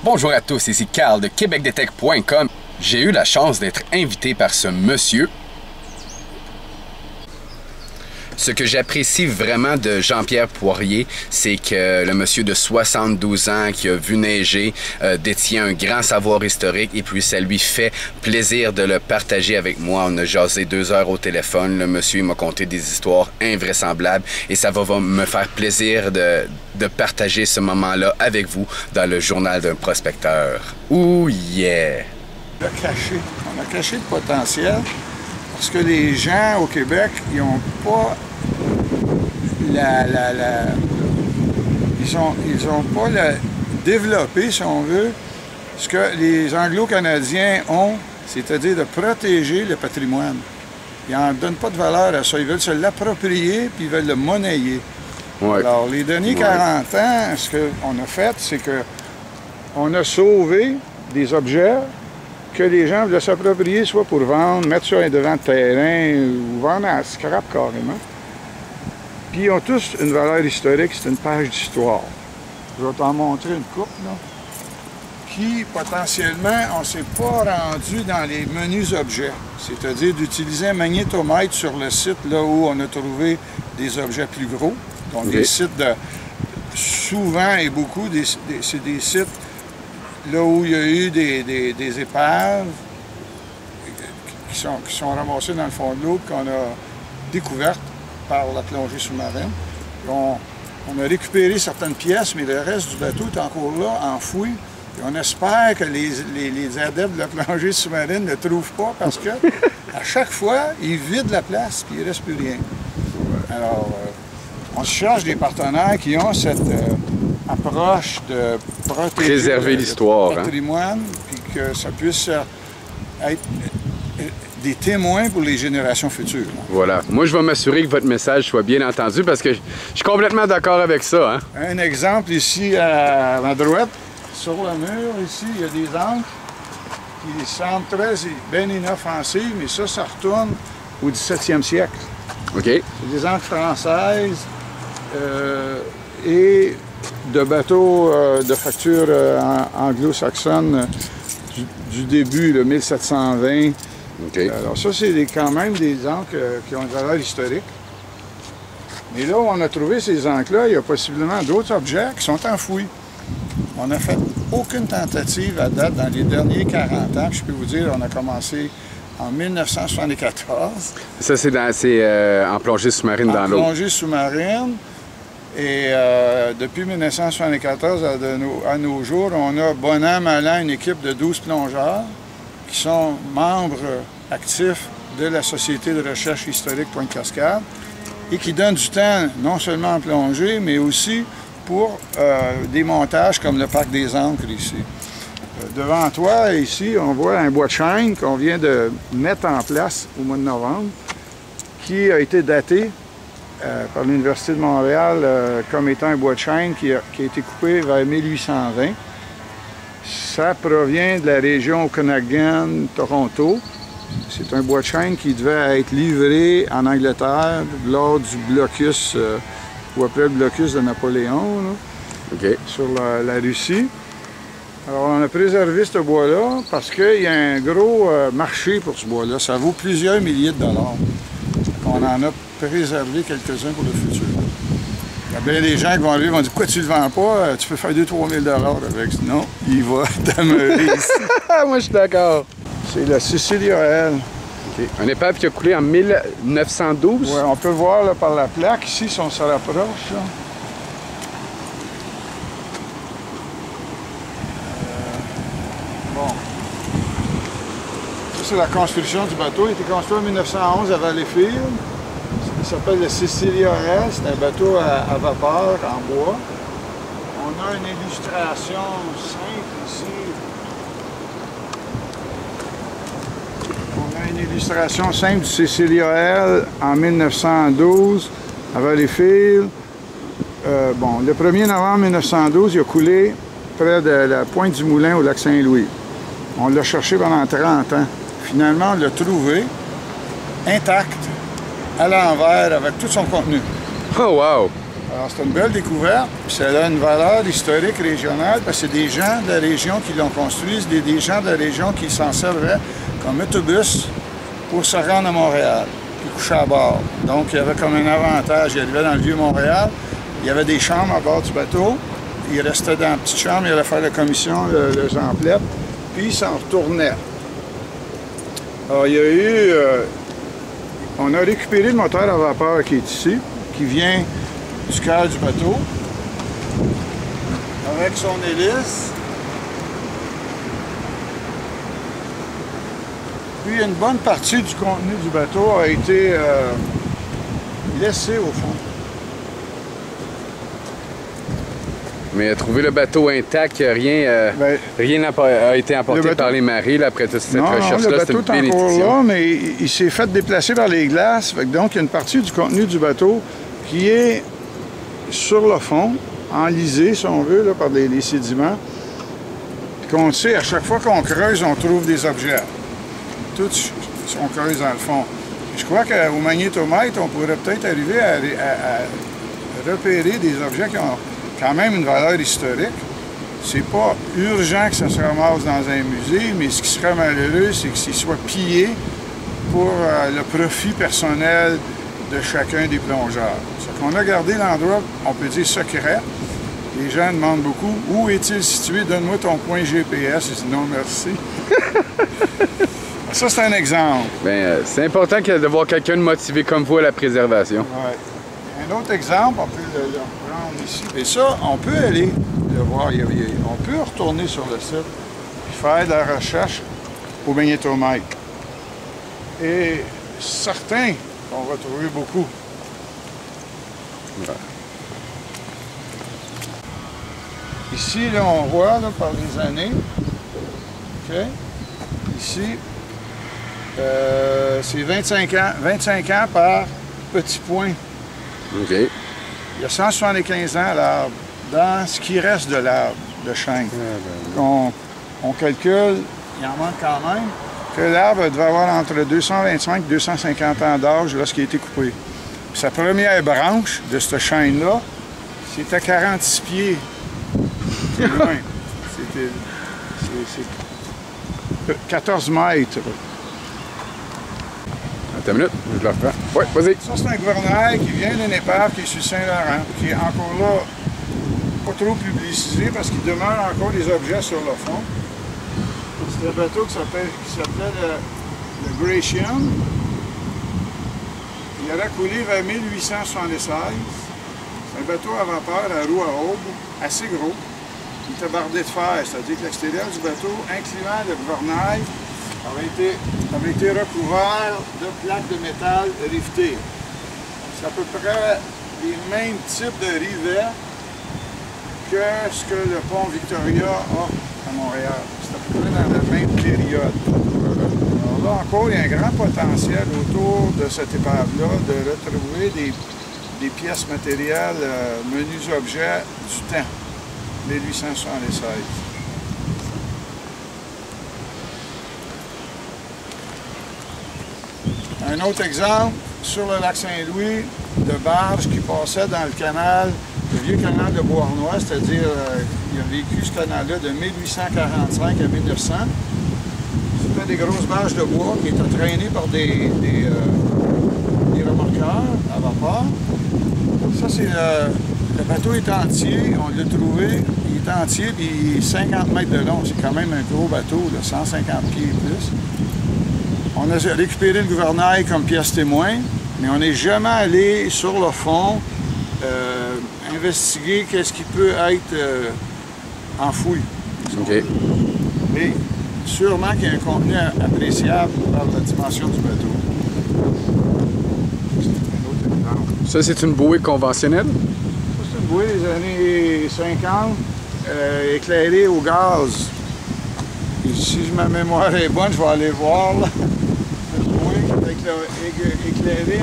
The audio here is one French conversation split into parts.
Bonjour à tous, ici Carl de québecdetech.com. J'ai eu la chance d'être invité par ce monsieur. Ce que j'apprécie vraiment de Jean-Pierre Poirier, c'est que le monsieur de 72 ans qui a vu neiger détient un grand savoir historique et puis ça lui fait plaisir de le partager avec moi. On a jasé 2 heures au téléphone. Le monsieur m'a conté des histoires invraisemblables et ça va me faire plaisir de partager ce moment-là avec vous dans le journal d'un prospecteur. Ouh yeah! On a caché le potentiel parce que les gens au Québec, ils n'ont pas ils ont pas développé, si on veut, ce que les Anglo-Canadiens ont, c'est-à-dire de protéger le patrimoine. Ils n'en donnent pas de valeur à ça. Ils veulent se l'approprier puis ils veulent le monnayer. Ouais. Alors, les derniers 40 ans, ce qu'on a fait, c'est qu'on a sauvé des objets que les gens voulaient s'approprier, soit pour vendre, mettre sur un devant de terrain ou vendre à scrap carrément. Puis ils ont tous une valeur historique, c'est une page d'histoire. Je vais t'en montrer une couple, là. Qui, potentiellement, on ne s'est pas rendu dans les menus objets. C'est-à-dire d'utiliser un magnétomètre sur le site là où on a trouvé des objets plus gros. Donc des sites de souvent et beaucoup, c'est des sites là où il y a eu des épaves qui sont ramassées dans le fond de l'eau, qu'on a découvertes par la plongée sous-marine. On a récupéré certaines pièces, mais le reste du bateau est encore là, enfoui. Et on espère que les adeptes de la plongée sous-marine ne le trouvent pas parce que à chaque fois, ils vident la place et il ne reste plus rien. Alors, on se cherche des partenaires qui ont cette approche de préserver l'histoire, le patrimoine, puis que ça puisse être des témoins pour les générations futures. Voilà. Moi, je vais m'assurer que votre message soit bien entendu parce que je suis complètement d'accord avec ça. Hein? Un exemple ici à ma droite, sur le mur, ici, il y a des ancres qui semblent très bien inoffensives, mais ça retourne au 17e siècle. OK. C'est des ancres françaises et de bateaux de facture anglo-saxonne du début, le 1720. Okay. Alors ça, c'est quand même des ancres qui ont une valeur historique. Mais là où on a trouvé ces ancres-là, il y a possiblement d'autres objets qui sont enfouis. On n'a fait aucune tentative à date dans les derniers 40 ans. Je peux vous dire, on a commencé en 1974. Ça, c'est en plongée sous-marine dans l'eau. En plongée sous-marine. Et depuis 1974 à nos jours, on a bon an, mal an une équipe de 12 plongeurs qui sont membres actifs de la Société de recherche historique Pointe-Cascade et qui donnent du temps non seulement en plongée, mais aussi pour des montages comme le Parc des Ancres ici. Devant toi, ici, on voit un bois de chêne qu'on vient de mettre en place au mois de novembre, qui a été daté par l'Université de Montréal comme étant un bois de chêne qui a été coupé vers 1820. Ça provient de la région Okanagan, Toronto. C'est un bois de chêne qui devait être livré en Angleterre lors du blocus, ou après le blocus de Napoléon, là, sur la Russie. Alors on a préservé ce bois-là parce qu'il y a un gros marché pour ce bois-là. Ça vaut plusieurs milliers de dollars. On en a préservé quelques-uns pour le futur. Il y a bien des gens qui vont arriver et vont dire « Pourquoi tu ne le vends pas? Tu peux faire 2-3 000 $ avec. » Non, il va demeurer ici. Moi, je suis d'accord. C'est la Cecilia L. Okay. Un épave qui a coulé en 1912? Oui, on peut voir là, par la plaque ici, si on se rapproche. Là. Bon. Ça, c'est la construction du bateau. Il a été construit en 1911 à Valleyfield. Il s'appelle le Cecilia L. C'est un bateau à vapeur en bois. On a une illustration simple ici. On a une illustration simple du Cecilia L en 1912 à Valleyfield. Bon, le 1er novembre 1912, il a coulé près de la pointe du Moulin au lac Saint-Louis. On l'a cherché pendant 30 ans. Finalement, on l'a trouvé intact, à l'envers, avec tout son contenu. Oh wow! Alors, c'est une belle découverte, puis ça a une valeur historique régionale, parce que c'est des gens de la région qui l'ont construit, c'est des gens de la région qui s'en servaient comme autobus pour se rendre à Montréal, puis coucher à bord. Donc, il y avait comme un avantage. Il arrivait dans le Vieux-Montréal, il y avait des chambres à bord du bateau, il restait dans la petite chambre, il allait faire la commission, le Jean-Plep, puis il s'en retournait. Alors, il y a eu... on a récupéré le moteur à vapeur qui est ici, qui vient du cœur du bateau, avec son hélice. Puis une bonne partie du contenu du bateau a été laissée au fond. Mais trouver le bateau intact, rien n'a été emporté par les marées là, après toute cette recherche-là. Le bateau est encore là, mais il s'est fait déplacer par les glaces. Donc, il y a une partie du contenu du bateau qui est sur le fond, enlisé, si on veut, là, par les sédiments. Puis qu'on sait, à chaque fois qu'on creuse, on trouve des objets. Tout, on creuse dans le fond. Je crois qu'au magnétomètre, on pourrait peut-être arriver à repérer des objets qui ont quand même une valeur historique. C'est pas urgent que ça se ramasse dans un musée, mais ce qui serait malheureux, c'est que ça soit pillé pour le profit personnel de chacun des plongeurs. On a gardé l'endroit, on peut dire secret. Les gens demandent beaucoup, où est-il situé? Donne-moi ton point GPS. Je dis non, merci. Ça, c'est un exemple. C'est important de voir quelqu'un de motivé comme vous à la préservation. Ouais. Un autre exemple, on peut le prendre ici. Et ça, on peut aller le voir. On peut retourner sur le site et faire de la recherche au magnétomètre. Et certains vont retrouver beaucoup. Ouais. Ici, là, on voit là, par les années. OK? Ici, c'est 25 ans par petit point. OK. Il y a 175 ans l'arbre, dans ce qui reste de l'arbre, de chêne. On calcule, il en manque quand même, que l'arbre devait avoir entre 225 et 250 ans d'âge lorsqu'il a été coupé. Puis sa première branche de ce chêne-là, c'était 46 pieds. C'est loin. C'est 14 mètres. Attends une minute, je le reprends. Oui, vas-y. Ça, c'est un gouvernail qui vient d'une épave qui est sur Saint-Laurent, qui est encore là, pas trop publicisé parce qu'il demeure encore des objets sur le fond. C'est un bateau qui s'appelait le Gratian. Il aurait coulé vers 1876. C'est un bateau à vapeur à roue à aube, assez gros. Il était bardé de fer, c'est-à-dire que l'extérieur du bateau, incluant le gouvernail, avait été recouvert de plaques de métal rivetées. C'est à peu près les mêmes types de rivets que ce que le pont Victoria a à Montréal. C'est à peu près dans la même période. Alors là encore, il y a un grand potentiel autour de cette épave-là de retrouver des pièces matérielles, menus objets du temps, 1876. Un autre exemple, sur le lac Saint-Louis, de barges qui passaient dans le canal, le vieux canal de Beauharnois, c'est-à-dire il a vécu ce canal-là de 1845 à 1900. C'était des grosses barges de bois qui étaient traînées par des remorqueurs à vapeur. Ça, c'est le bateau est entier, on l'a trouvé, il est entier, puis 50 mètres de long, c'est quand même un gros bateau, de 150 pieds et plus. On a récupéré le gouvernail comme pièce témoin, mais on n'est jamais allé sur le fond investiguer qu'est-ce qui peut être enfoui. OK. Mais sûrement qu'il y a un contenu appréciable par la dimension du bateau. Ça, c'est une bouée conventionnelle? Ça, c'est une bouée des années 50, éclairée au gaz. Et si ma mémoire est bonne, je vais aller voir. Là. Une bouée éclairée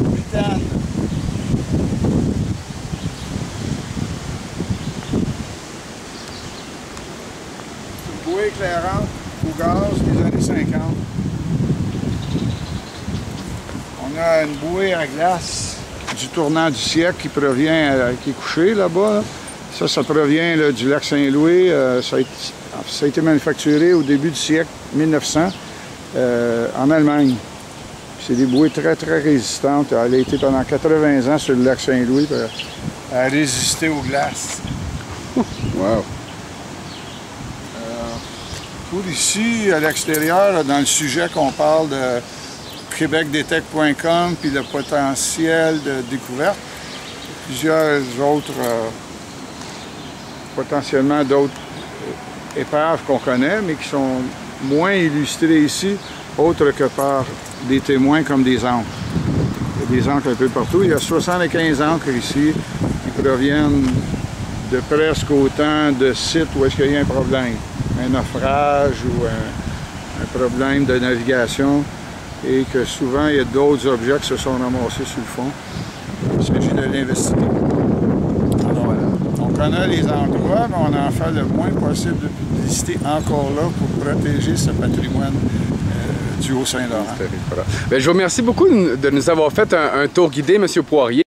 au butane. C'est une bouée éclairante au gaz des années 50. On a une bouée à glace du tournant du siècle qui provient, qui est couché là-bas. Ça provient là, du lac Saint-Louis. Ça a été manufacturé au début du siècle 1900 en Allemagne. C'est des bouées très, très résistantes. Elle a été pendant 80 ans sur le lac Saint-Louis. Elle a résisté aux glaces. Wow! Pour ici, à l'extérieur, dans le sujet qu'on parle de québecdetec.com puis le potentiel de découverte, plusieurs autres, potentiellement d'autres épaves qu'on connaît, mais qui sont moins illustrées ici, autres que par des témoins comme des ancres. Il y a des ancres un peu partout. Il y a 75 ancres ici qui proviennent de presque autant de sites où est-ce qu'il y a un problème. Un naufrage ou un problème de navigation, et que souvent il y a d'autres objets qui se sont ramassés sur le fond. Il s'agit de l'investiguer. Alors voilà. On connaît les endroits, mais on en fait le moins possible de publicité encore là pour protéger ce patrimoine du Haut-Saint-Laurent. Bien, je vous remercie beaucoup de nous avoir fait un tour guidé, M. Poirier.